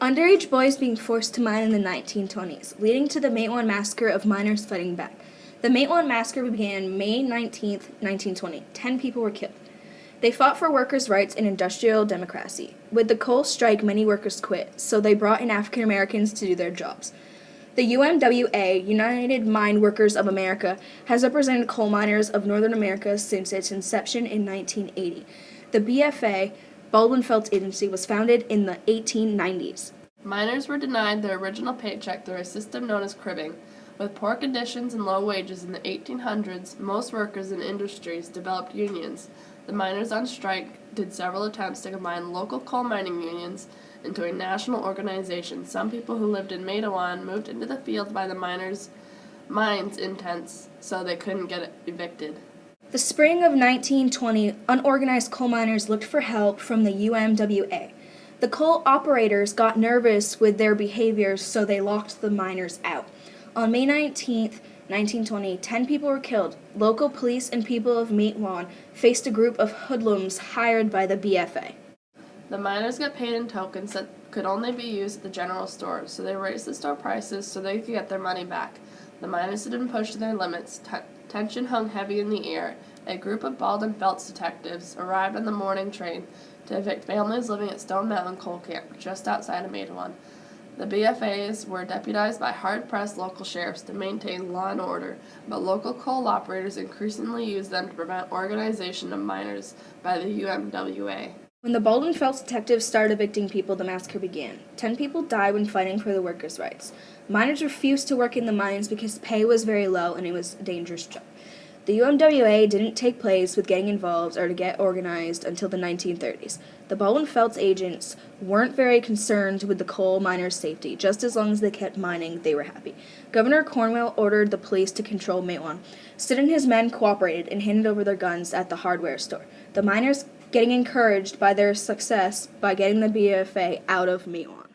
Underage boys being forced to mine in the 1920s, leading to the Matewan Massacre of miners fighting back. The Matewan Massacre began May 19, 1920. 10 people were killed. They fought for workers' rights and industrial democracy. With the coal strike, many workers quit, so they brought in African Americans to do their jobs. The UMWA, United Mine Workers of America, has represented coal miners of Northern America since its inception in 1980. The BFA, Baldwin Felts Agency, was founded in the 1890s. Miners were denied their original paycheck through a system known as cribbing. With poor conditions and low wages in the 1800s, most workers in industries developed unions. The miners on strike did several attempts to combine local coal mining unions into a national organization. Some people who lived in Matewan moved into the fields by the mines in tents so they couldn't get evicted. The spring of 1920, unorganized coal miners looked for help from the UMWA. The coal operators got nervous with their behaviors, so they locked the miners out. On May 19, 1920, 10 people were killed. Local police and people of Matewan faced a group of hoodlums hired by the BFA. The miners got paid in tokens that could only be used at the general store, so they raised the store prices so they could get their money back. The miners had been pushed to their limits. Tension hung heavy in the air. A group of Baldwin Felts detectives arrived on the morning train to evict families living at Stone Mountain Coal Camp, just outside of Matewan. The BFAs were deputized by hard-pressed local sheriffs to maintain law and order, but local coal operators increasingly used them to prevent organization of miners by the UMWA. When the Baldwin Felts detectives started evicting people, the massacre began. 10 people died when fighting for the workers' rights. Miners refused to work in the mines because pay was very low and it was a dangerous job. The UMWA didn't take place with getting involved or to get organized until the 1930s. The Baldwin Felts agents weren't very concerned with the coal miners' safety. Just as long as they kept mining, they were happy. Governor Cornwell ordered the police to control Matewan. Stitt and his men cooperated and handed over their guns at the hardware store. The miners getting encouraged by their success by getting the BFA out of Matewan.